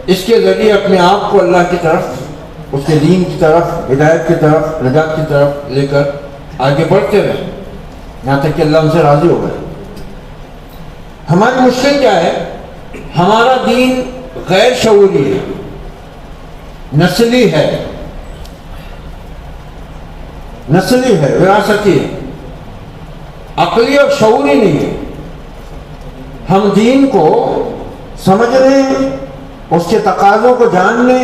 اس کے ذریعے اپنے آپ کو اللہ کی طرف، اس کے دین کی طرف، ہدایت کی طرف، نجات کی طرف لے کر آگے بڑھتے رہے یہاں تک کہ اللہ ہم سے راضی ہو گئے۔ ہماری مشکل کیا ہے؟ ہمارا دین غیر شعوری ہے، نسلی ہے، وراثتی ہے، عقلی اور شعوری نہیں ہے۔ ہم دین کو سمجھنے، اس کے تقاضوں کو جاننے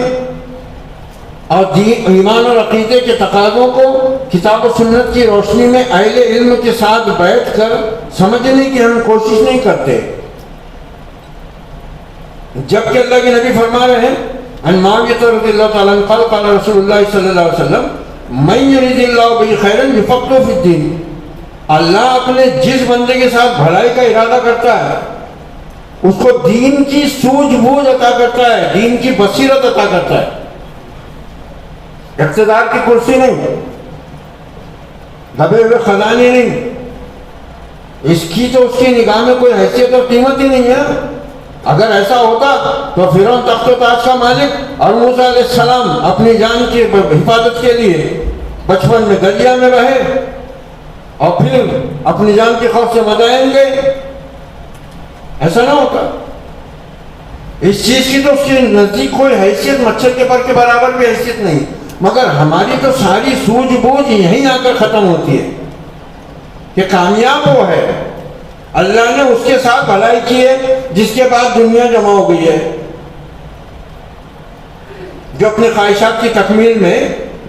اور ایمان اور عقیدے کے تقاضوں کو کتاب و سنت کی روشنی میں اہل علم کے ساتھ بیٹھ کر سمجھنے کی ہم کوشش نہیں کرتے، جبکہ اللہ کے نبی فرما رہے ہیں عن معاویہ رضی اللہ تعالیٰ عنہ قال قال رسول اللہ صلی اللہ علیہ وسلم من یرید اللہ بہ خیرا یفقہہ فی الدین، اللہ اپنے جس بندے کے ساتھ بھلائی کا ارادہ کرتا ہے اس کو دین کی سوجھ بوجھ عطا کرتا ہے، دین کی بصیرت عطا کرتا ہے۔ اقتدار کی کرسی نہیں، دبے ہوئے خزانے نہیں، اس کی تو اس کی نگاہ میں کوئی حیثیت اور قیمت ہی نہیں ہے۔ اگر ایسا ہوتا تو فرعون تخت و تاج کا مالک اور موسیٰ علیہ السلام اپنی جان کی حفاظت کے لیے بچپن میں دریا میں رہے اور پھر اپنی جان کے خوف سے مدائن گئے، ایسا نہ ہوتا۔ اس چیز کی تو اس کے نزدیک کوئی حیثیت مچھر کے پر کے برابر بھی حیثیت نہیں، مگر ہماری تو ساری سوجھ بوجھ یہیں آ کر ختم ہوتی ہے کہ کامیاب وہ ہے، اللہ نے اس کے ساتھ بھلائی کی ہے جس کے بعد دنیا جمع ہو گئی ہے، جو اپنے خواہشات کی تکمیل میں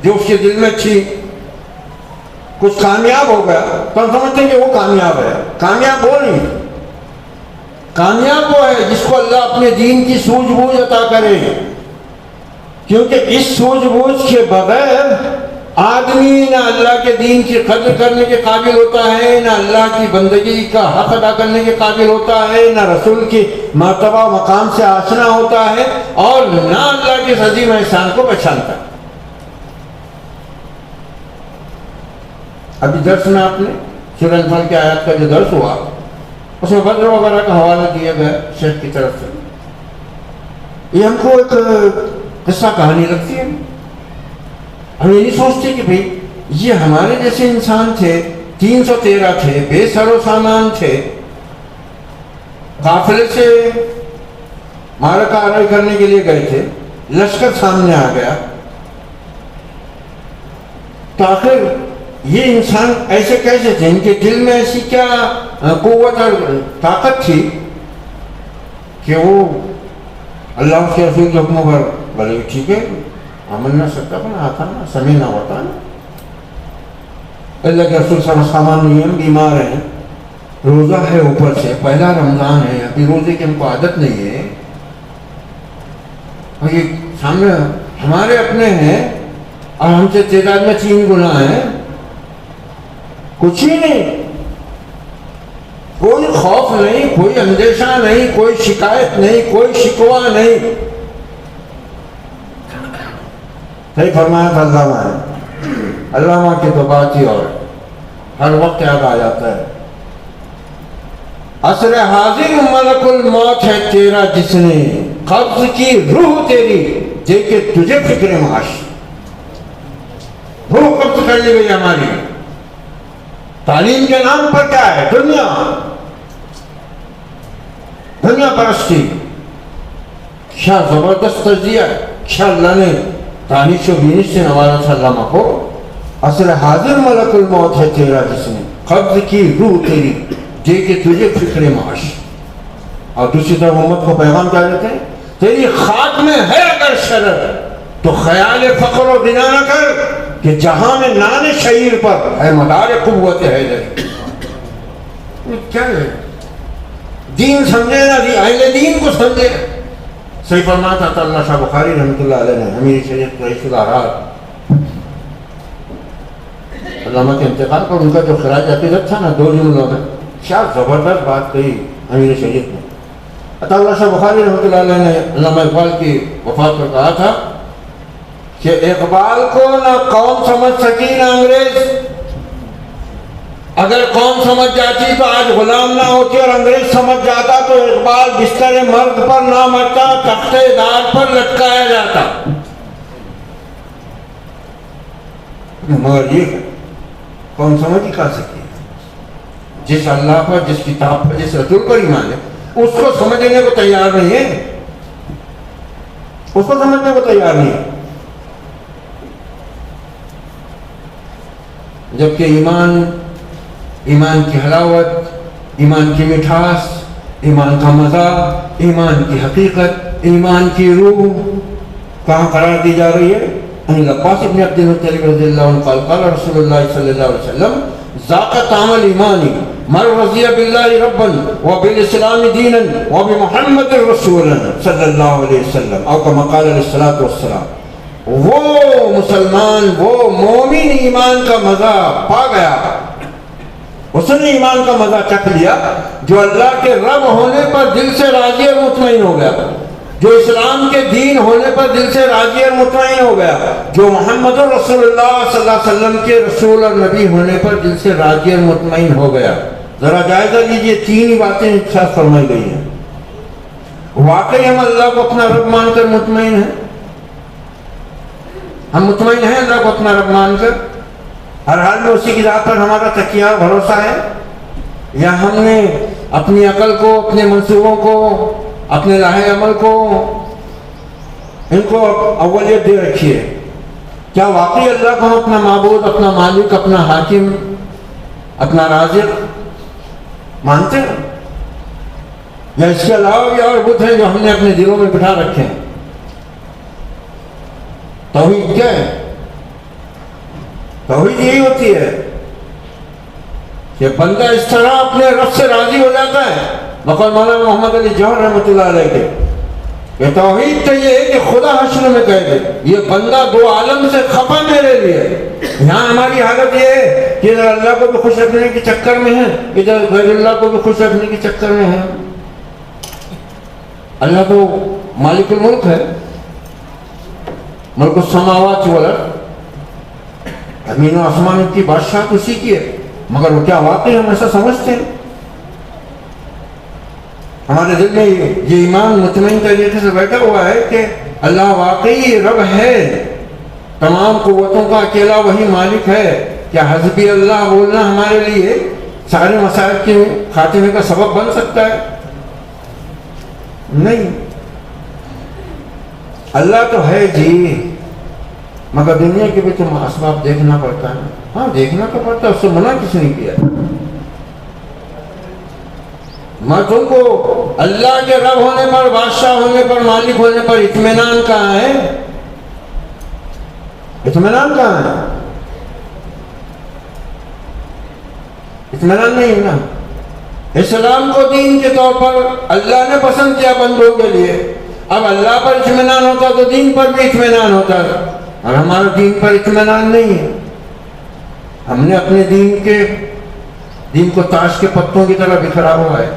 جو اس کے دل میں تھی کچھ کامیاب ہو گیا تو ہم سمجھتے ہیں کہ وہ کامیاب ہے۔ کامیاب وہ نہیں، کامیاب وہ ہے جس کو اللہ اپنے دین کی سوجھ بوجھ عطا کرے، کیونکہ اس سوجھ بوجھ کے بغیر آدمی نہ اللہ کے دین کی قدر کرنے کے قابل ہوتا ہے، نہ اللہ کی بندگی کا حق ادا کرنے کے قابل ہوتا ہے، نہ رسول کی مرتبہ و مقام سے آشنا ہوتا ہے، اور نہ اللہ کے عظیم احسان کو پہچانتا ہے۔ ابھی درس میں آپ نے سورہ انفال کی آیات کا جو درس ہوا اس میں بدر وغیرہ کا حوالہ دیا گیا شیخ کی طرف سے، یہ ہم کو ایک قصہ کہانی لگتی ہے۔ ہم یہ نہیں سوچتے کہ بھئی یہ ہمارے جیسے انسان تھے، 313 تھے، بے سر و سامان تھے، قافلے سے معرکہ آرائی کرنے کے لیے گئے تھے، لشکر سامنے آ گیا، تو آخر یہ انسان ایسے کیسے تھے؟ ان کے دل میں ایسی کیا قوت اور طاقت تھی کہ وہ اللہ کے رسول کے حکموں پر بلے ٹھیک ہے آمنا سکتا بنا آتا نا سمینا ہوتا نا، اللہ کے رسول صلی اللہ علیہ وسلم بیمار ہیں، روزہ ہے اوپر سے، پہلا رمضان ہے، ابھی روزے کی ہم کو عادت نہیں ہے، اور یہ سامنے ہمارے اپنے ہیں اور ہم سے تعداد میں 3 گنا ہیں، کچھ ہی نہیں، کوئی خوف نہیں، کوئی اندیشہ نہیں، کوئی شکایت نہیں، کوئی شکوہ نہیں۔ صحیح فرمایا تھا علامہ ہے، علامہ کی تو بات ہی اور ہر وقت یاد آ جاتا ہے۔ عصر حاضر ملک الموت ہے تیرا جس نے قبض کی روح تیری دے کے تجھے فکر معاش، روح قبض کر لی گئی ہماری۔ تعلیم کے نام پر کیا ہے؟ دنیا پرستی، کیا زبردست تجزیہ ہے، کیا اللہ نے دانش و بینش سے نوازا تھا علامہ کو۔ عصر حاضر ملک الموت ہے تیرا جس نے قبض کی روح تیری دے کے تجھے فکر معاش، اور دوسری طرف امت کو پیغام کیا دیتے ہیں؟ تیری خاک میں ہے اگر شرر تو خیال فقر و غنا نہ کر کہ جہاں میں نان شعیر پر ہے مدار قوت حیدر۔ کیا ہے دین سمجھے نہ اہل دین کو سمجھے۔ صحیح فرماتا تھا اللہ شاہ بخاری رحمۃ اللہ علیہ نے، امیر شریعت رئیس الارات، علامہ کے انتقال پر ان کا جو خراج عقیدت تھا نا 2 جملوں میں، کیا زبردست بات کہی امیر شریعت نے۔ عطا اللہ شاہ بخاری رحمۃ اللہ علیہ نے علامہ اقبال کی وفات پر کہا تھا کہ اقبال کو نہ قوم سمجھ سکی نہ انگریز، اگر قوم سمجھ جاتی تو آج غلام نہ ہوتی، اور انگریز سمجھ جاتا تو اقبال بستر مرد پر نہ مرتا، تختے دار پر لٹکایا جاتا۔ مگر یہ قوم سمجھ ہی کہا سکتی ہے؟ جس اللہ پر، جس کتاب پر، جس رسول پر ایمان ہے، اس کو سمجھنے کو تیار نہیں ہے، اس کو سمجھنے کو تیار نہیں ہے۔ جبکہ ایمان کی حلاوت، ایمان کی مٹھاس، ایمان کا مزہ، ایمان کی حقیقت، ایمان کی روح کہاں قرار دی جا رہی ہے؟ ان عباس بن عبد المطلب رضی اللہ عنہ قال قال رسول اللہ صلی اللہ علیہ وسلم ذاق طعم الایمان من رضی باللہ ربا وبالاسلام دینا وبمحمد رسولا صلی اللہ علیہ وسلم، او کما قال علیہ الصلوۃ والسلام۔ وہ مسلمان، وہ مومن ایمان کا مزہ پا گیا، اس نے ایمان کا مزہ چکھ لیا جو اللہ کے رب ہونے پر دل سے راضی اور مطمئن ہو گیا، جو اسلام کے دین ہونے پر دل سے راضی اور مطمئن ہو گیا، جو محمد رسول اللہ صلی اللہ علیہ وسلم کے رسول اور نبی ہونے پر دل سے راضی اور مطمئن ہو گیا۔ ذرا جائزہ لیجئے، تین ہی باتیں ارشاد فرمائی گئی ہیں۔ واقعی ہم اللہ کو اپنا رب مان کر مطمئن ہیں؟ ہم مطمئن ہیں اللہ کو اپنا رب مان کر؟ ہر حال میں اسی کی ذات پر ہمارا تکیہ بھروسہ ہے؟ یا ہم نے اپنی عقل کو، اپنے منصوبوں کو، اپنے لاہے عمل کو، ان کو اولیت دے رکھی ہے؟ کیا واقعی اللہ کو ہم اپنا معبود، اپنا مالک، اپنا حاکم، اپنا رازق مانتے ہیں؟ یا اس کے علاوہ بھی اور بت ہیں جو ہم نے اپنے دلوں میں بٹھا رکھے ہیں؟ توحید کیا ہے؟ توحید یہی ہوتی ہے کہ بندہ اس طرح اپنے رب سے راضی ہو جاتا ہے، بقول مولانا محمد علی جوہر رحمۃ اللہ علیہ کے، کہ توحید تو یہ ہے کہ خدا حشر میں کہہ دے یہ بندہ دو عالم سے خفا میرے لیے۔ یہاں ہماری حالت یہ ہے کہ ادھر اللہ کو بھی خوش رکھنے کے چکر میں ہے، ادھر غیر اللہ کو بھی خوش رکھنے کے چکر میں ہے۔ اللہ تو مالک الملک ہے، ملک السماوات والارض، زمین و آسمان کی بادشاہت اسی کی ہے، مگر وہ کیا واقعی ہم ایسا سمجھتے ہیں؟ ہمارے دل میں یہ ایمان مطمئن طریقے سے بیٹھا ہوا ہے کہ اللہ واقعی رب ہے، تمام قوتوں کا اکیلا وہی مالک ہے۔ کیا حسبی اللہ بولنا ہمارے لیے سارے مسائل کے خاتمے کا سبب بن سکتا ہے؟ نہیں۔ اللہ تو ہے جی، مگر دنیا کے بھی تو اسباب دیکھنا پڑتا ہے۔ ہاں دیکھنا تو پڑتا ہے، اس سے منع کس نے کیا؟ میں تم کو اللہ کے رب ہونے پر، بادشاہ ہونے پر، مالک ہونے پر اطمینان کہاں ہے؟ اطمینان کہاں ہے؟ اطمینان نہیں نا۔ اسلام کو دین کے طور پر اللہ نے پسند کیا بندوں کے لیے، اب اللہ پر اطمینان ہوتا تو دین پر بھی اطمینان ہوتا، اور ہمارا دین پر اطمینان نہیں ہے۔ ہم نے اپنے دین کو تاش کے پتوں کی طرح بکھرا ہوا ہے۔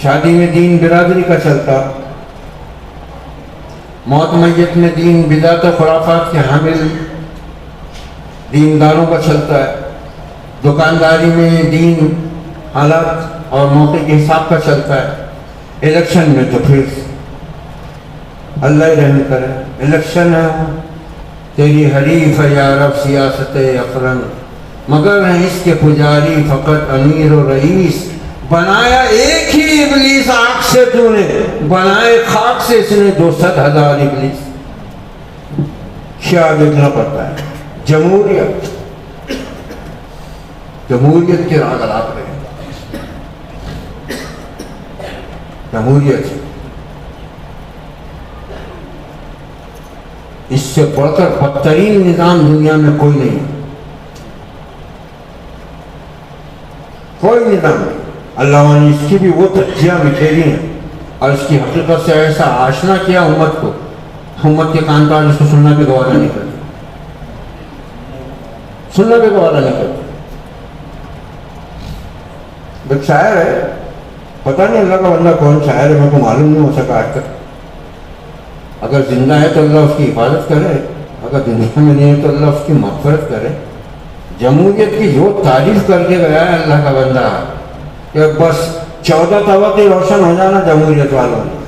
شادی میں دین برادری کا چلتا، موت میت میں دین بدعت و خرافات کے حامل دینداروں کا چلتا ہے، دکانداری میں دین حالات اور موقع کے حساب کا چلتا ہے، الیکشن میں تو پھر اللہ ہی رحم کرے، الیکشن ہے تیری حریف ہے یا رب سیاست افرن، مگر ہیں اس کے پجاری فقط امیر و رئیس، بنایا ایک ہی ابلیس آنکھ سے تو نے، بنائے خاک سے اس نے 200,000 ابلیس۔ کیا دیکھنا پڑتا ہے؟ جمہوریت کے راہ اگر رہے، جمہوریت اس سے بڑھ کر بدترین نظام دنیا میں کوئی نہیں، کوئی نظام نہیں۔ اللہ نے اس کی بھی وہ تجزیہ بکھیری ہیں اور اس کی حقیقت سے ایسا آشنا کیا امت کو، امت کے کان پار اس کو سننا بھی گوارا نہیں کرتے، سننا بھی گوارا نہیں کرتے۔ ایک شاعر ہے، پتہ نہیں اللہ کا بندہ کون شاعر ہے، میرے کو معلوم نہیں ہو سکا آج تک۔ اگر زندہ ہے تو اللہ اس کی حفاظت کرے، اگر دنیا میں نہیں ہے تو اللہ اس کی مغفرت کرے۔ جمہوریت کی جو تعریف کر کے گیا ہے اللہ کا بندہ کہ بس 14 طبقے روشن ہو جانا جمہوریت والوں نے،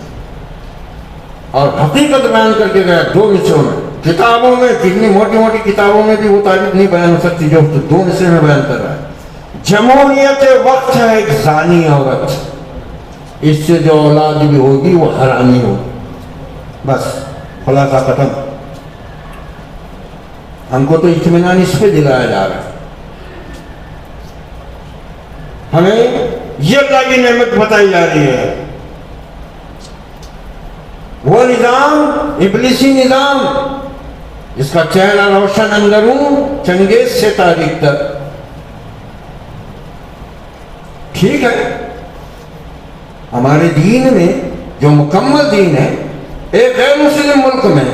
اور حقیقت بیان کر کے گیا 2 مصروں میں. کتابوں میں کتنی موٹی موٹی کتابوں میں بھی وہ تعریف نہیں بیان ہو سکتی جو 2 مصرے میں بیان کر رہا ہے. جمہوریت وقت ہے ایک زانی عورت، اس سے جو اولاد بھی ہوگی وہ حرامی ہوگی. بس خلاصہ ختم. ہم کو تو اطمینان اس پہ دلایا جا رہا ہے. ہمیں یہ اللہ کی نعمت بتائی جا رہی ہے. وہ نظام ابلیسی نظام جس کا چہرہ روشن اندرون چنگیز سے تاریخ تک. ٹھیک ہے، ہمارے دین میں جو مکمل دین ہے، ایک غیر مسلم ملک میں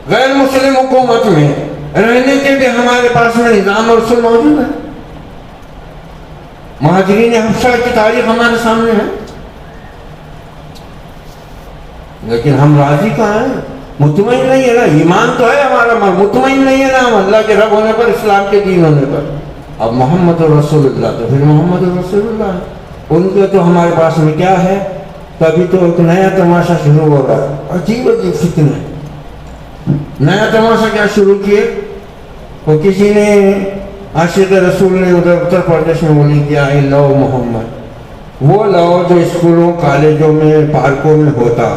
غیر مسلم حکومت میں رہنے کے بھی ہمارے پاس میں نظام اور اصول موجود ہے. مہاجرین حبشہ کی تاریخ ہمارے سامنے ہے، لیکن ہم راضی کہاں ہیں؟ مطمئن نہیں ہے نا. ایمان تو ہے ہمارا، مطمئن نہیں ہے نا ہم اللہ کے رب ہونے پر، اسلام کے دین ہونے پر. اب محمد رسول اللہ تو پھر محمد رسول اللہ ہے. ان کے تو ہمارے پاس میں کیا ہے؟ تبھی تو ایک نیا تماشا شروع ہو رہا ہے. عجیب عجیب فتنے. نیا تماشا کیا شروع کیے؟ وہ کسی نے عاشق رسول نے ادھر اتر پردیش میں بولی کیا ہے لو محمد. وہ لو جو اسکولوں کالجوں میں پارکوں میں ہوتا،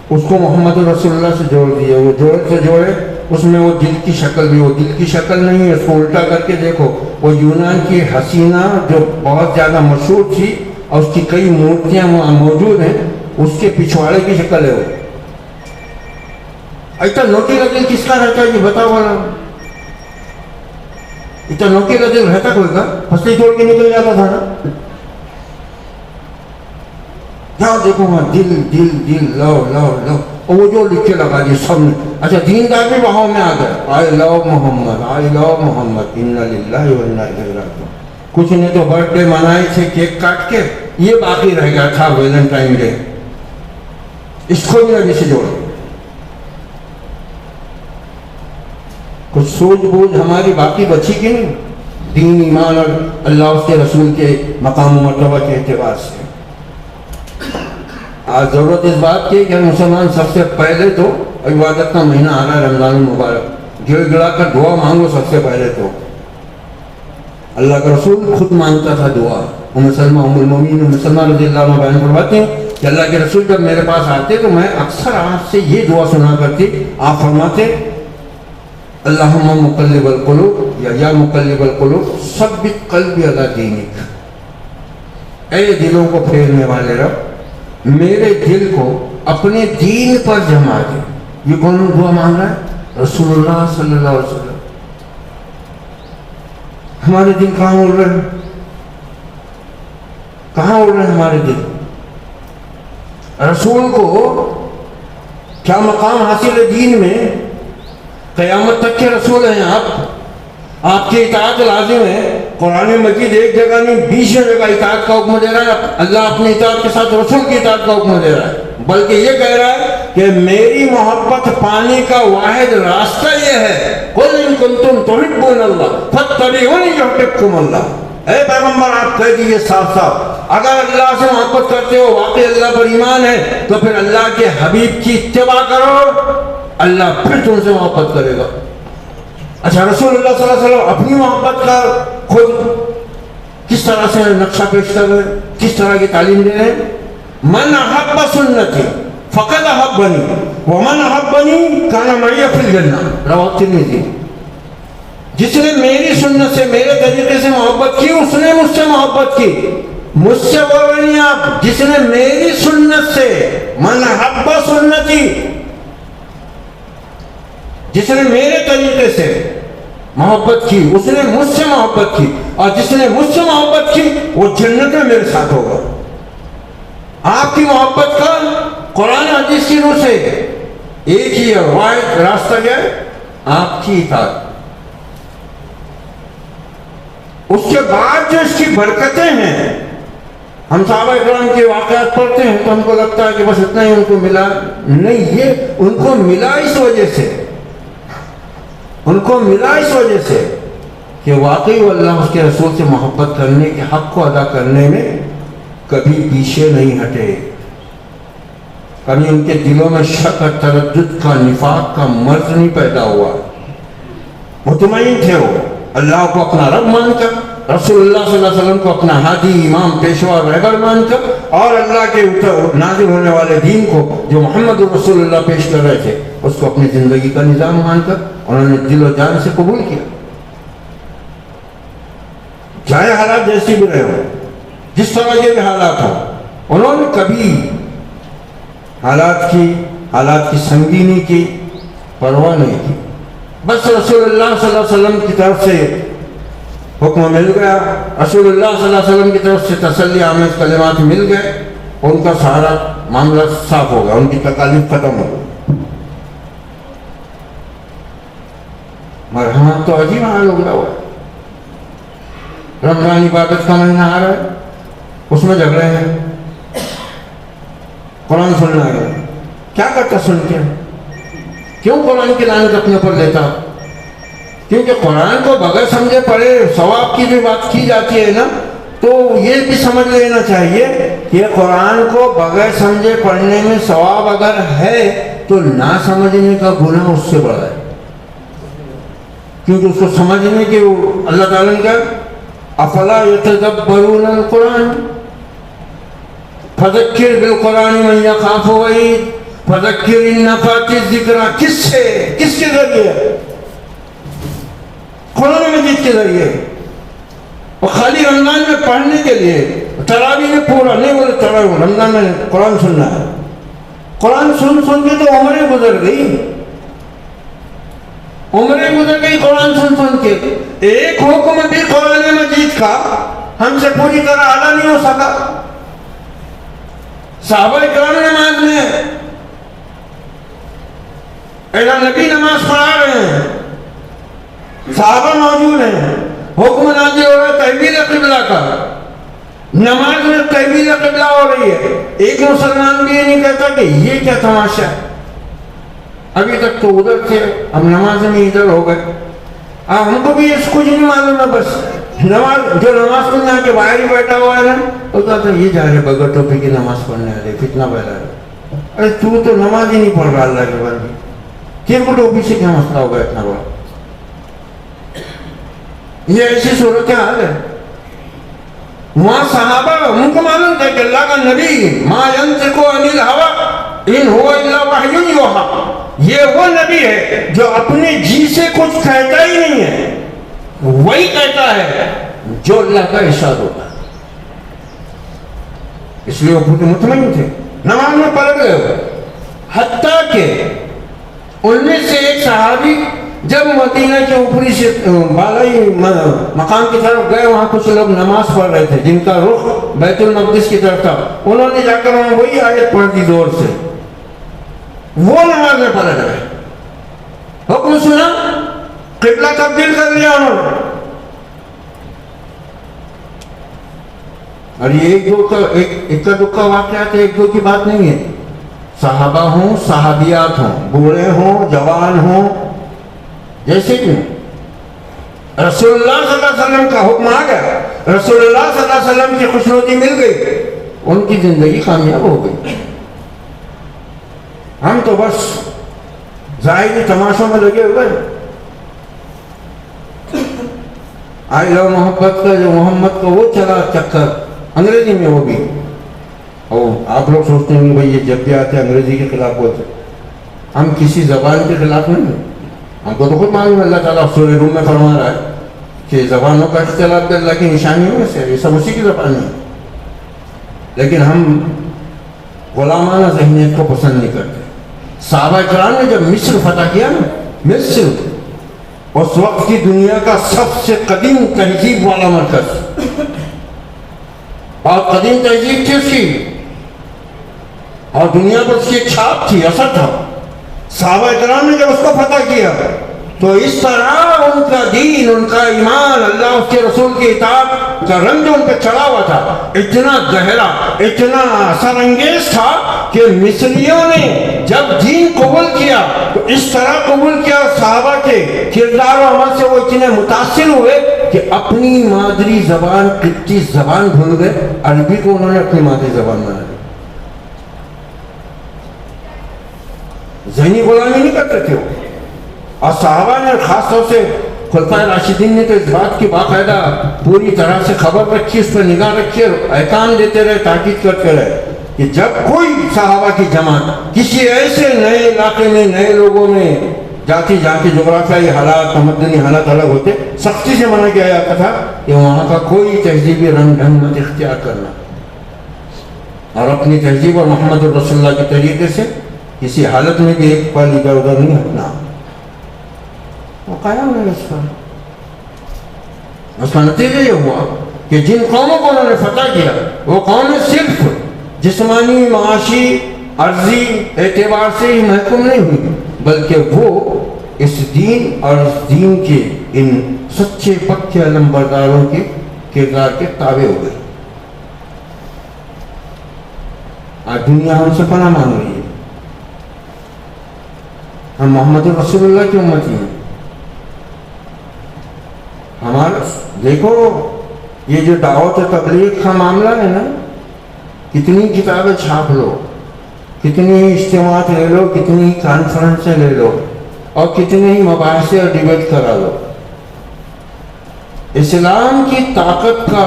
اس کو محمد رسول اللہ سے جوڑ دیے. وہ جوڑے سے جوڑے، اس میں وہ دل کی شکل بھی، وہ دل کی شکل نہیں ہے. اس کو الٹا کر کے دیکھو، وہ یونان کی حسینہ جو بہت زیادہ مشہور تھی اور اس کی کئی مورتیاں وہاں موجود ہیں، اس کے پچھواڑے کی شکل ہے. وہ اتنا نوٹی کا دل کس کا رہتا ہے یہ بتاؤ والا؟ اتنا نوٹی کا دل رہتا کوئی کا؟ پھسلی چھوڑ کے نکل جاتا تھا نا. جاؤ دیکھو وہاں دل دل دل لو لو لو، اور وہ جو لکھ کے لگا دی سب نے. اچھا دیندار بھی بہاؤ میں آ گئے، آئی لو محمد، آئی لو محمد، انا للہ و انا الیہ راجعون. کچھ نے تو برتھ ڈے منائے تھے کیک کاٹ کے، یہ باقی رہ گیا تھا ویلنٹائن ڈے. اس کو بھی نبی سے جوڑ. کچھ سوچ بوجھ ہماری باقی بچی کی نہیں، دین ایمان اور اللہ اس کے رسول کے مقام و مرتبہ کے اعتبار سے. آج ضرورت اس بات کی کہ مسلمان سب سے پہلے تو عبادت کا مہینہ آ رہا ہے رمضان المبارک، گڑ گڑا کر دعا مانگو. سب سے پہلے تو اللہ کا رسول خود مانگتا تھا دعا. ام سلمہ ام المومنین ام سلمہ رضی اللہ عنہ بیان فرماتے ہیں کہ اللہ کے رسول جب میرے پاس آتے تو میں اکثر آپ سے یہ دعا سنا کرتی. آپ فرماتے اللہم مقلب القلوب یا مقلب القلوب ثبت قلبی علی دینک. اے دلوں کو پھیرنے والے رب، میرے دل کو اپنے دین پر جما دے. یہ کون دعا مانگ رہا ہے؟ رسول اللہ صلی اللہ علیہ وسلم. ہمارے دل کہاں اڑ رہے ہیں؟ کہاں اڑ رہے ہیں ہمارے دل؟ رسول کو کیا مقام حاصل ہے دین میں؟ قیامت تک کے رسول ہیں آپ کی اطاعت لازم ہے. قرآن مجید ایک جگہ نہیں 20 جگہ اطاعت کا حکم دے رہا ہے. اللہ اپنی اطاعت کے ساتھ رسول کی اطاعت کا حکم دے رہا ہے، بلکہ یہ کہہ رہا ہے کہ میری محبت پانے کا واحد راستہ یہ ہے، قل ان کنتم تحبون اللہ فاتبعونی یحببکم اللہ. اے پیغمبر آپ کہہ دیجئے صاف صاف، اگر اللہ سے محبت کرتے ہو، واقعی اللہ پر ایمان ہے، تو پھر اللہ کے حبیب کی اتباع کرو، اللہ پھر تم سے محبت کرے گا. اچھا رسول اللہ صلی اللہ علیہ وسلم اپنی محبت کا خود کس طرح سے نقشہ پیش کر رہے ہیں، کس طرح کی تعلیم دے رہے ہیں؟ من احب سنتی فقد احبنی ومن احبنی کان معی فی الجنہ، رواه ترمذی. جس نے میری سنت سے، میرے طریقے سے محبت کی، اس نے مجھ سے محبت کی. مجھ سے بول رہے ہیں آپ، جس نے میری سنت سے، من احب سنتی، جس نے میرے طریقے سے محبت کی اس نے مجھ سے محبت کی، اور جس نے مجھ سے محبت کی وہ جنت میں میرے ساتھ ہوگا. آپ کی محبت کا قرآن حدیث کی روح سے ایک ہی واحد راستہ کیا ہے؟ آپ کی اطاعت. اس کے بعد جو اس کی برکتیں ہیں، ہم صحابہ اکرام کے واقعات پڑھتے ہیں تو ہم کو لگتا ہے کہ بس اتنا ہی ان کو ملا. نہیں، یہ ان کو ملا اس وجہ سے، ان کو ملا اس وجہ سے کہ واقعی وہ اللہ اس کے رسول سے محبت کرنے کے حق کو ادا کرنے میں کبھی پیچھے نہیں ہٹے، کبھی ان کے دلوں میں شک اور تردد کا، نفاق کا مرض نہیں پیدا ہوا، مطمئن تھے وہ اللہ کو اپنا رب مان کر، رسول اللہ صلی اللہ علیہ وسلم کو اپنا ہادی، امام، پیشوا، رہبر مان کر، اور اللہ کے نازل ہونے والے دین کو جو محمد رسول اللہ پیش کر رہے تھے اس کو اپنی زندگی کا نظام مان کر انہوں نے دل و جان سے قبول کیا، چاہے حالات جیسی بھی رہے ہو، جس طرح یہ بھی حالات ہو، انہوں نے کبھی حالات کی سنگینی کی پرواہ نہیں کی، بس رسول اللہ صلی اللہ علیہ وسلم کی طرف سے حکم مل گیا، رسول اللہ صلی اللہ علیہ وسلم کی طرف سے تسلی آمیز کلمات مل گئے، ان کا سارا معاملہ صاف ہو گیا، ان کی تکالیف ختم ہو گئی۔ مرحمت تو عجیب حال ہو گیا ہوا ہے، رمضان عبادت کا مہینہ آ رہا ہے، اس میں جھگڑے ہیں، قرآن سننا ہے، کیا کرتا سن کے؟ کیوں قرآن کی لعنت اپنے اوپر لیتا؟ کیونکہ قرآن کو بغیر سمجھے پڑھے ثواب کی بھی بات کی جاتی ہے نا، تو یہ بھی سمجھ لینا چاہیے کہ قرآن کو بغیر سمجھے پڑھنے میں ثواب اگر ہے تو نہ سمجھنے کا گناہ اس سے بڑا ہے، کیونکہ اس کو سمجھنے کے اللہ تعالیٰ نے کہا افلا یتدبرون القرآن فذکر بالقرآن من یخاف وعید فذکر ان نفعت الذکریٰ، کس کے ذریعے؟ قرآن مجید کے ذریعے، اور خالی رمضان میں پڑھنے کے لیے، تراویح میں پورا نہیں، بولے تراویح رمضان میں قرآن سننا ہے، قرآن سن کے تو عمریں گزر گئی، قرآن سن کے، ایک حکم بھی قرآن مجید کا ہم سے پوری طرح ادا نہیں ہو سکا۔ صحابہ کرام نماز میں اعلان نبی نماز پڑھا رہے ہیں، صحابہ موجود ہیں، حکم نازل ہو رہا ہے تحویل قبلہ کا، نماز میں تحویل قبلہ ہو رہی ہے، ایک مسلمان بھی یہ نہیں کہتا کہ یہ کیا تماشا ہے، ابھی تک تو ادھر تھے، اب نماز میں ادھر ہو گئے، ہم کو بھی اس کچھ نہیں معلوم ہے، بس جو نماز پڑھنے کے باہر ہی بیٹھا ہوا ہے نا، تو کہتا یہ جا رہے بغیر ٹوپی کی نماز پڑھنے والے، فتنہ پھیلا رہے، ارے تو نماز ہی نہیں پڑھ رہا اللہ کے بندے، تیرے کو ٹوپی سے کیا مسئلہ ہوگا اتنا بڑا؟ یہ ایسی صورت حال ہے۔ وہاں صحابہ ان کو معلوم تھا کہ اللہ کا نبی ما ینطق عن الہوی ان هو الا وحی یوحی، یہ وہ نبی ہے جو اپنے جی سے کچھ کہتا ہی نہیں ہے، وہی کہتا ہے جو اللہ کا ارشاد ہوتا ہے، اس لیے وہ بہت مطمئن تھے، نماز میں پڑھ گئے ہوئے، حتیٰ کہ ان میں سے ایک صحابی جب مدینہ کے اوپری سے بالائی مقام کی طرف گئے، وہاں کچھ لوگ نماز پڑھ رہے تھے جن کا رخ بیت المقدس کی طرف تھا، انہوں نے جا کر وہاں وہی آیت پڑھ دی زور سے، وہ نماز میں پلٹ گئے، حکم سنا، قبلہ تبدیل کر لیا انہوں نے، اور یہ ایک کا دکھا واقعات ہے، ایک دو کی بات نہیں ہے، صحابہ ہوں، صحابیات ہوں، بوڑھے ہوں، جوان ہوں، جیسے کہ رسول اللہ صلی اللہ علیہ وسلم کا حکم آ گیا، رسول اللہ صلی اللہ علیہ وسلم کی خوشنودی مل گئی، ان کی زندگی کامیاب ہو گئی، ہم تو بس ظاہری تماشوں میں لگے ہوئے۔ آئی لو محبت کا جو محمد کا وہ چلا چکر انگریزی میں، وہ بھی، اور آپ لوگ سوچتے ہیں کہ بھائی یہ جب بھی آتے انگریزی کے خلاف بولتے، ہم کسی زبان کے خلاف نہیں ہیں، ہم کو تو خود معلوم اللہ تعالیٰ سورہ روم میں فرما رہا ہے کہ زبانوں کا اختلاف اللہ کی نشانیوں میں سے، یہ سب اسی کی زبان ہے، لیکن ہم غلامانہ ذہنیت کو پسند نہیں کرتے۔ صحابہ کرام نے جب مصر فتح کیا نا، مصر اس وقت کی دنیا کا سب سے قدیم تہذیب والا مرکز، بہت قدیم تہذیب تھی اس کی، اور دنیا پر اس کی ایک چھاپ تھی، اثر تھا۔ صحابہ کرام نے جب اس کو فتح کیا تو اس طرح ان کا دین، ان کا ایمان، اللہ اس کے رسول کی اطاعت کا رنگ جو ان پہ چڑھا ہوا تھا اتنا گہرا، اتنا اثر انگیز تھا کہ مصریوں نے جب دین قبول کیا تو اس طرح قبول کیا، صحابہ کے کردار و عمل سے وہ اتنے متاثر ہوئے کہ اپنی مادری زبان قبطی زبان بھول گئے، عربی کو انہوں نے اپنی مادری زبان بنا لی. ذہنی غلامی نہیں کرتے تھے وہ. اور صحابہ نے خاص طور سے خلفائے راشدین نے تو اس بات کی باقاعدہ پوری طرح سے خبر رکھی، اس پر نگاہ رکھی اور احکام دیتے رہے، تاکید کرتے رہے کہ جب کوئی صحابہ کی جماعت کسی ایسے نئے علاقے میں نئے لوگوں میں جاتی جہاں کے جغرافیائی حالات تمدنی حالات الگ ہوتے، سختی سے منع کیا جاتا تھا کہ وہاں کا کوئی تہذیبی رنگ ڈھنگ مت اختیار کرنا، اور اپنی تہذیب اور محمد رسول اللہ کے طریقے سے کسی حالت میں بھی ایک پل ادھر ادھر نہیں ہٹنا. وہ قائم ہے اس کا نتیجہ یہ ہوا کہ جن قوموں کو انہوں نے فتح کیا وہ قومیں صرف جسمانی معاشی عرضی اعتبار سے ہی محکوم نہیں ہوئی، بلکہ وہ اس دین اور اس دین کے ان سچے پکے علم برداروں کے کردار کے تابع ہو گئی. آج دنیا ہم سے پناہ مانگ رہی ہے. ہم محمد رسول اللہ کی امتی ہیں. ہمارا دیکھو یہ جو دعوت تبلیغ کا معاملہ ہے نا، کتنی کتابیں چھاپ لو، کتنی اجتماعات لے لو، کتنی کانفرنسیں لے لو، اور کتنے ہی مباحثے اور ڈیبیٹ کرا لو، اسلام کی طاقت کا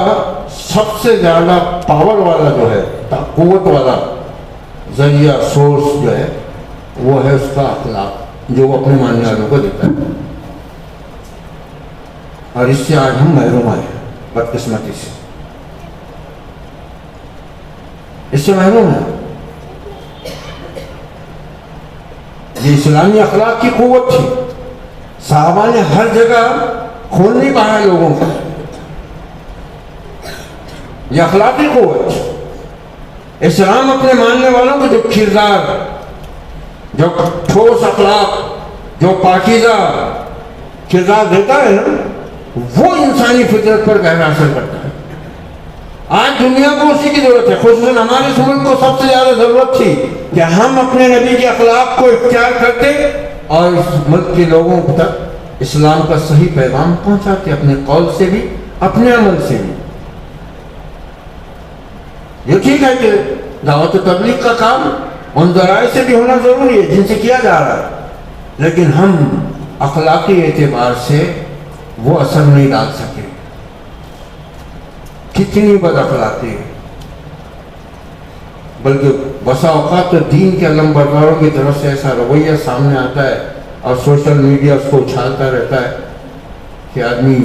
سب سے زیادہ پاور والا جو ہے، قوت والا ذریعہ سورس جو ہے وہ ہے اس کا اخلاق، جو وہ اپنے ماننے والوں کو دیتا ہے. اور اس سے آج ہم محروم آئے ہیں بدقسمتی سے، اس سے محروم ہیں. یہ اسلامی اخلاق کی قوت تھی. صحابہ نے ہر جگہ خون نہیں بہایا لوگوں کا. یہ اخلاقی قوت، اسلام اپنے ماننے والوں کو جو کردار، جو ٹھوس اخلاق، جو پاکیزہ کردار دیتا ہے نا، وہ انسانی فطرت پر گہرا اثر کرتا ہے. آج دنیا کو اسی کی ضرورت ہے. خصوصاً ہمارے اس ملک کو سب سے زیادہ ضرورت تھی کہ ہم اپنے نبی کے اخلاق کو اختیار کرتے اور اس ملک کے لوگوں تک اسلام کا صحیح پیغام پہنچاتے، اپنے قول سے بھی اپنے عمل سے بھی. یہ ٹھیک ہے کہ دعوت و تبلیغ کا کام ان ذرائع سے بھی ہونا ضروری ہے جن سے کیا جا رہا ہے، لیکن ہم اخلاقی اعتبار سے وہ اثر نہیں ڈال سکے. کتنی بد اخلاقی ہے. بلکہ بسا اوقات تو دین کے علم برداروں کی طرف سے ایسا رویہ سامنے آتا ہے اور سوشل میڈیا اس کو اچھالتا رہتا ہے کہ آدمی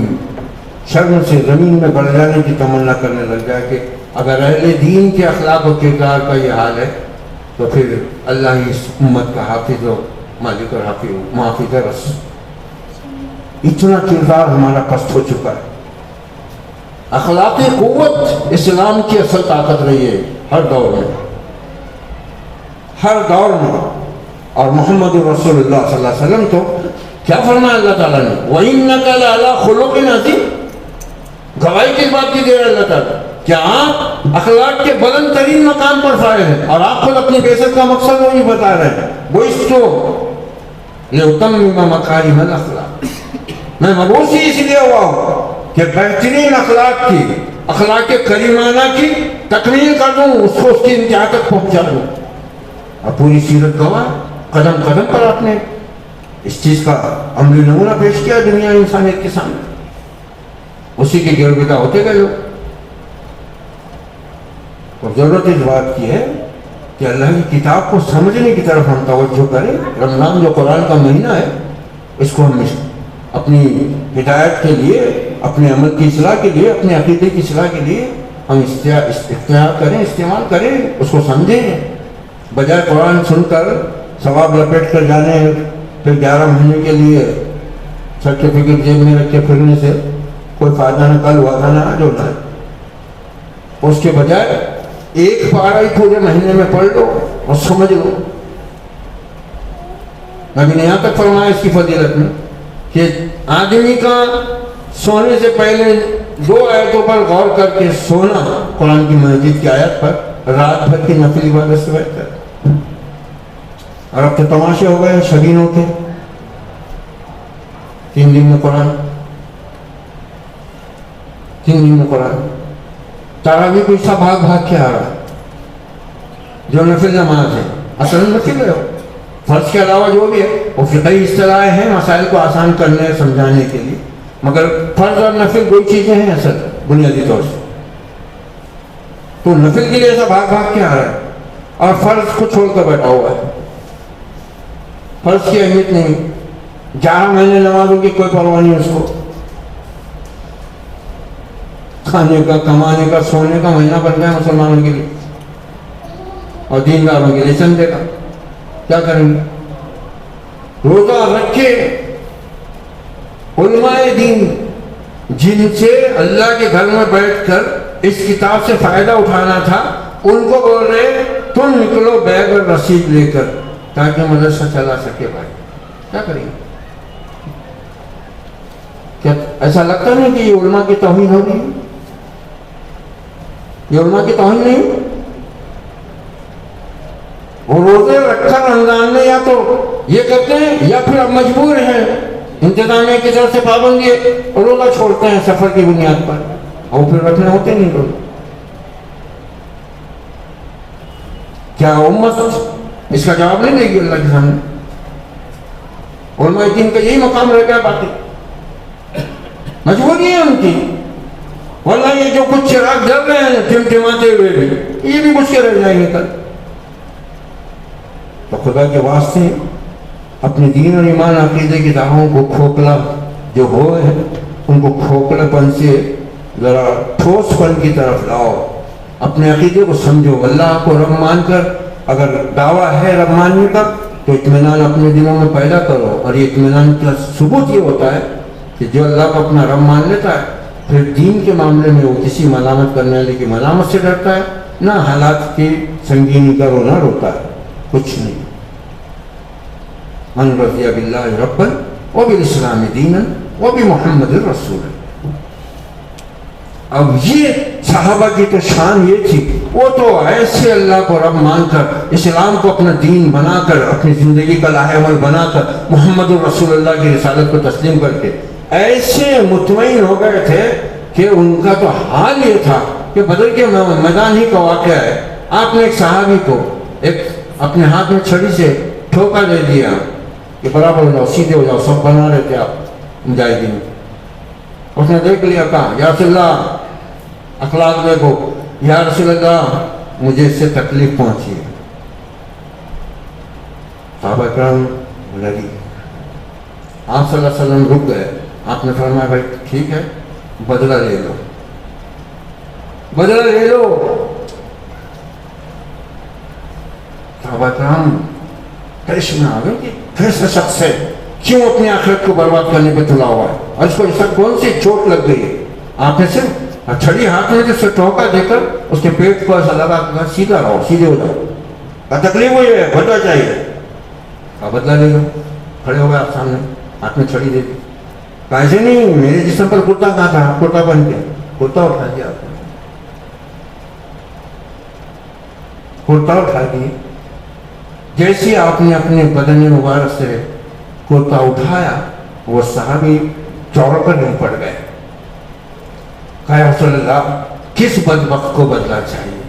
شرم سے زمین میں بڑھ جانے کی تمنا کرنے لگ جائے کہ اگر اہل دین کے اخلاق و کردار کا یہ حال ہے تو پھر اللہ ہی اس امت کا حافظ و مالک اور محافظ رس. اتنا کردار ہمارا پست ہو چکا ہے. اخلاقی قوت اسلام کی اصل طاقت رہی ہے ہر دور میں، ہر دور میں. اور محمد رسول اللہ صلی اللہ علیہ وسلم تو کیا فرمایا اللہ تعالیٰ نے، وَإِنَّكَ لَعَلَىٰ خُلُقٍ عَظِيمٍ. گواہی کس بات کی دے رہے اللہ تعالیٰ کہ آپ اخلاق کے بلند ترین مقام پر فائز ہیں، اور آپ خود اپنی بعثت کا مقصد وہی بتا رہے ہیں. لِأُتَمِّمَ مَكَارِمَ الْأَخْلَاقِ. میں مبعوث ہی اس لیے ہوا ہوں کہ بہترین اخلاق کی، اخلاق کریمانہ کی تکمیل کر دوں، اس کو اس کی انتہا تک پہنچا دوں. اور پوری سیرت گواہ، قدم قدم پر آپ نے اس چیز کا عملی نمونہ پیش کیا دنیا انسانیت کے سامنے. اسی کے گرویدہ ہوتے گئے لوگ. اور ضرورت اس بات کی ہے کہ اللہ کی کتاب کو سمجھنے کی طرف ہم توجہ کریں. رمضان جو قرآن کا مہینہ ہے، اس کو ہم اپنی ہدایت کے لیے، اپنے عمل کی اصلاح کے لیے، اپنے عقیدے کی اصلاح کے لیے ہم اختیار کریں، استعمال کریں، اس کو سمجھیں. بجائے قرآن سن کر ثواب لپیٹ کر جانے، پھر 11 مہینے کے لیے سرٹیفکیٹ جیب میں رکھ کے پھرنے سے کوئی فائدہ نہ، کل وعدہ نہ آج ہوتا ہے. اس کے بجائے ایک پارہ ہی پورے مہینے میں پڑھ لو اور سمجھ لو. نبی نے یہاں تک فرمایا اس کی فضیلت میں کہ آدمی کا سونے سے پہلے 2 آیتوں پر غور کر کے سونا، قرآن کی مجید کی آیت پر، رات بھر کی نفل عبادت سے بہتر. اور اب تو تماشے ہو گئے شبینوں کے. 3 دن میں قرآن زندگی میں قرآن. تراویح کو اس کا بھاگ بھاگ کے آ رہا ہے. جو نفل نماز ہے اصل نفل ہے، فرض کے علاوہ جو بھی ہے وہ فقہی اصطلاحیں ہیں مسائل کو آسان کرنے سمجھانے کے لیے، مگر فرض اور نفل دو چیزیں ہیں اصل بنیادی طور سے. تو نفل کے لیے ایسا بھاگ بھاگ کے آ رہا ہے اور فرض کو چھوڑ کر بیٹھا ہوا ہے. فرض کی اہمیت نہیں، 11 مہینے نمازوں کی کوئی پرواہ نہیں اس کو. کھانے کا، کمانے کا، سونے کا مہینہ بن گیا مسلمانوں کے لیے اور دینداروں کے لیے چندے کا. کیا کریں گے؟ روزہ رکھے علماء دین جن سے اللہ کے گھر میں بیٹھ کر اس کتاب سے فائدہ اٹھانا تھا، ان کو بول رہے تم نکلو بیگ اور رسید لے کر تاکہ مدرسہ چلا سکے. بھائی کیا کریں گے؟ کیا ایسا لگتا نہیں کہ یہ علماء کی توہین ہوگی؟ یہ علماء کی توہین نہیں؟ وہ روزے رکھا رمضان میں یا تو یہ کرتے ہیں یا پھر اب مجبور ہیں انتظامیہ کی طرف سے پابندی ہے اور روزہ چھوڑتے ہیں سفر کی بنیاد پر، اور پھر رکھنے ہوتے نہیں روزے. کیا امت اس کا جواب نہیں دے گی اللہ کے سامنے؟ علماء دین کا یہی مقام رہ گیا. باقی مجبوری ہے ان کی، واللہ یہ جو کچھ چراغ جل رہے ہیں ٹمٹماتے ہوئے بھی، یہ بھی مجھ کے رہ جائیں گے کل. تو خدا کے واسطے اپنے دین اور ایمان عقیدے کی راہوں کو کھوکھلا جو ہوئے ہیں ان کو کھوکھلے پن سے ذرا ٹھوس پن کی طرف لاؤ. اپنے عقیدے کو سمجھو، اللہ کو رب مان کر اگر دعویٰ ہے رب ماننے کا تو اطمینان اپنے دلوں میں پیدا کرو. اور یہ اطمینان کا ثبوت یہ ہوتا ہے کہ جو اللہ کو اپنا رب مان لیتا ہے پھر دین کے معاملے میں وہ کسی ملامت کرنے والے کی ملامت سے ڈرتا ہے، نہ حالات کی سنگینی کا رونا روتا ہے، کچھ نہیں. من رضی باللہ ربا وبالاسلام دینا وبمحمد رسولا. اب یہ صحابہ کی تو شان یہ تھی، وہ تو ایسے اللہ کو رب مان کر اسلام کو اپنا دین بنا کر اپنی زندگی کا لاہ عمل بنا کر محمد رسول اللہ کی رسالت کو تسلیم کر کے ایسے مطمئن ہو گئے تھے کہ ان کا تو حال یہ تھا کہ بدر کے میدان ہی کا واقعہ ہے. آپ نے ایک صحابی کو ایک اپنے ہاتھ میں چھڑی سے ٹھوکا دے دیا کہ برابر ہو جاؤ، سیدھے ہو جاؤ، سب بنا رہے تھے آپ مجاہدین. اس نے دیکھ لیا، کہا یا رسول اللہ اخلاق دیکھو، یا رسول اللہ مجھے اس سے تکلیف پہنچی ہے. صحابہ کرام لگی، آپ صلی اللہ علیہ وسلم رک گئے. آپ نے فرمایا بھائی ٹھیک ہے، بدلہ لے لو، بدلہ لے لو. صحابہ کرام پیش میں آ گئے کہ کیسا شخص ہے، کیوں اپنی آخرت کو برباد کرنے پہ تلا ہوا ہے، اور اس کو ایسا کون سی چوٹ لگ گئی ہے. آپ نے صرف چھڑی ہاتھ میں سے ٹھوکا دے کر اس کے پیٹ کو ایسا لگا کہ سیدھا رہو، سیدھے ہو جاؤ، تکلیف ہوئی ہے، بدلہ چاہیے. بدلہ لے لو. کھڑے ہو گئے آپ سامنے، ہاتھ میں چھڑی دے دی. ایسے نہیں، میرے جسم پر کرتا کہاں تھا، کرتا بن کے کرتا اٹھا دیا آپ نے، کرتا اٹھا دیے. جیسے آپ نے اپنے بدن مبارک سے کرتا اٹھایا وہ صحابی چوڑ کر نہیں پڑ گئے. کہا یا رسول اللہ کس بدبخت کو بدلہ چاہیے،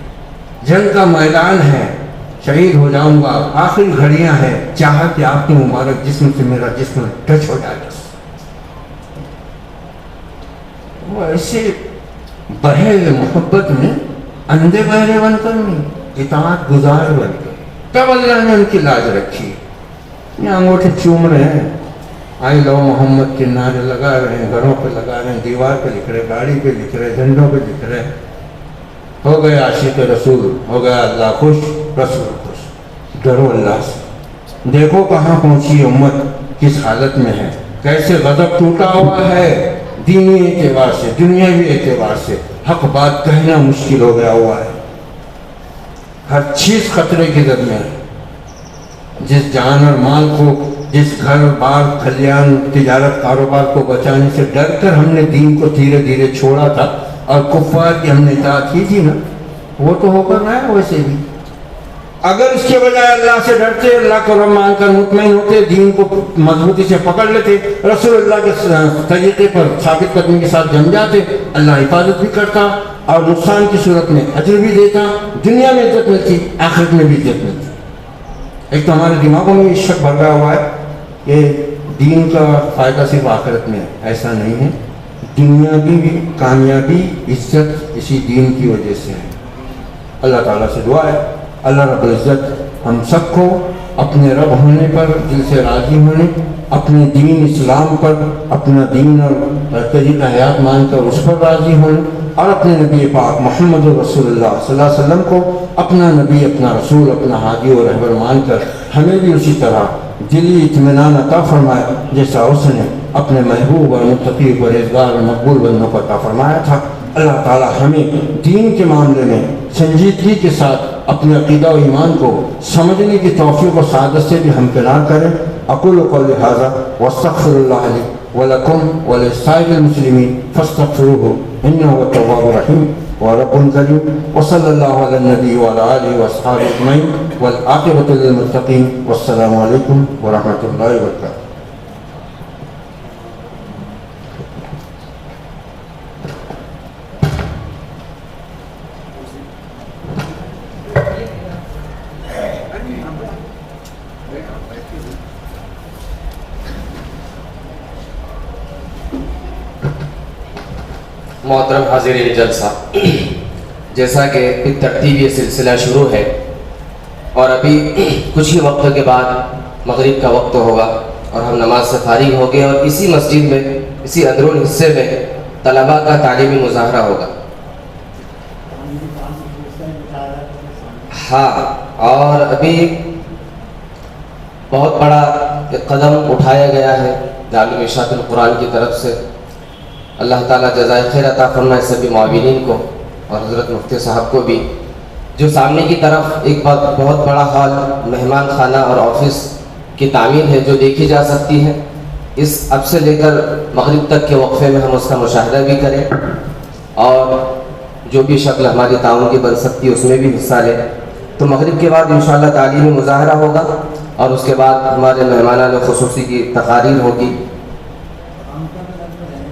جنگ کا میدان ہے، شہید ہو جاؤں گا، آخری گھڑیاں ہیں، چاہا کہ آپ کے مبارک جسم سے میرا جسم ٹچ ہو جائے. بس وہ ایسے بہے محبت میں اندھے بہرے بن کر نہیں، اطاعت گزار بن کر. تب اللہ نے ان کی لاج رکھی. یہ انگوٹھے چوم رہے ہیں، آئی لو محمد کے نعرے لگا رہے ہیں، گھروں پہ لگا رہے ہیں، دیوار پہ لکھ رہے، گاڑی پہ لکھ رہے، جھنڈوں پہ لکھ رہے. ہو گئے عاشق رسول، ہو گیا اللہ خوش، رسول خوش. ڈرو اللہ سے، دیکھو کہاں پہنچی امت، کس حالت میں ہے، کیسے غضب ٹوٹا ہوا ہے دینی اعتبار سے، دنیاوی اعتبار سے. حق بات کہنا مشکل ہو گیا ہوا ہے، ہر چیز خطرے کی زد میں ہے. جس جان اور مال کو، جس گھر بار کھلیان تجارت کاروبار کو بچانے سے ڈر کر ہم نے دین کو دھیرے دھیرے چھوڑا تھا اور کفار کی ہم نے اطاعت کی تھی نا، وہ تو ہو کر رہا ہے ویسے بھی. اگر اس کے بجائے اللہ سے ڈرتے، اللہ کو رب مان کر مطمئن ہوتے، دین کو مضبوطی سے پکڑ لیتے، رسول اللہ کے طریقے پر ثابت قدمی کے ساتھ جم جاتے، اللہ حفاظت بھی کرتا اور نقصان کی صورت میں اجر بھی دیتا، دنیا میں عزت ملتی، آخرت میں بھی عزت ملتی۔ ایک تو ہمارے دماغوں میں یہ شک بھر رہا ہوا ہے کہ دین کا فائدہ صرف آخرت میں ہے، ایسا نہیں ہے، دنیا بھی کامیابی عزت اسی دین کی وجہ سے ہے۔ اللہ تعالیٰ سے دعا ہے اللہ رب العزت ہم سب کو اپنے رب ہونے پر دل سے راضی ہونے، اپنے دین اسلام پر اپنا دین اور طریقہ حیات مان کر اس پر راضی ہونے، اور اپنے نبی پاک محمد رسول اللہ صلی اللہ علیہ وسلم کو اپنا نبی، اپنا رسول، اپنا ہادی اور رہبر مان کر ہمیں بھی اسی طرح دلی اطمینان عطا فرمائے جیسا اس نے اپنے محبوب اور متقی پرہیزگار اور مقبول بندوں کو عطا فرمایا تھا۔ اللہ تعالی ہمیں دین کے معاملے میں سنجیدگی کے ساتھ اپنے عقیدہ و ایمان کو سمجھنے کی توفیق و سعادت سے بھی ہمکنار کریں۔ اقول قولی ھذا واستغفر اللہ لی ولکم ولسائر المسلمین فاستغفروہ انہ هو التواب الرحیم ورب کریم، وصلی اللہ علی النبی وعلی آلہ واصحابہ اجمعین والعاقبۃ للمتقین، والسلام علیکم ورحمۃ اللہ وبرکاتہ۔ محترم حاضرین جلسہ، جیسا کہ بالترتیب یہ سلسلہ شروع ہے اور ابھی کچھ ہی وقت کے بعد مغرب کا وقت ہوگا اور ہم نماز سے فارغ ہو گئے، اور اسی مسجد میں، اسی اندرون حصے میں طلباء کا تعلیمی مظاہرہ ہوگا۔ ہاں، اور ابھی بہت بڑا ایک قدم اٹھایا گیا ہے دارالعلوم اشاعۃ القرآن کی طرف سے۔ اللہ تعالیٰ جزائے خیر عطا فرمائے سبھی معاونین کو اور حضرت مفتی صاحب کو بھی، جو سامنے کی طرف ایک بہت بڑا ہال، مہمان خانہ اور آفس کی تعمیر ہے جو دیکھی جا سکتی ہے۔ اس اب سے لے کر مغرب تک کے وقفے میں ہم اس کا مشاہدہ بھی کریں اور جو بھی شکل ہماری تعاون کی بن سکتی ہے اس میں بھی حصہ لیں۔ تو مغرب کے بعد انشاءاللہ تعلیمی مظاہرہ ہوگا اور اس کے بعد ہمارے مہمانان خصوصی کی تقاریر ہوگی،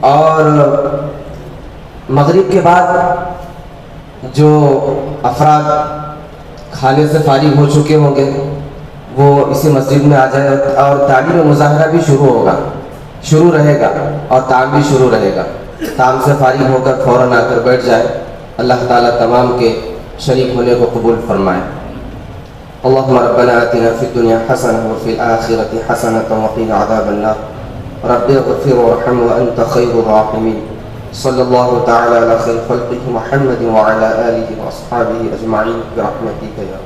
اور مغرب کے بعد جو افراد کھانے سے فارغ ہو چکے ہوں گے وہ اسی مسجد میں آ جائیں، اور تعلیم مظاہرہ بھی شروع رہے گا اور تعام بھی شروع رہے گا۔ تعام سے فارغ ہو کر فوراً آ کر بیٹھ جائے۔ اللہ تعالیٰ تمام کے شریک ہونے کو قبول فرمائے۔ اللہم ربنا آتنا فی الدنیا حسنہ وفی الآخرۃ حسنۃ وقنا عذاب النار رب اغفر وارحم وانت خیر الراحمین۔ صلی اللہ تعالی علی خیر خلقہ محمد وعلی آلہ واصحابہ اجمعین برحمتک یا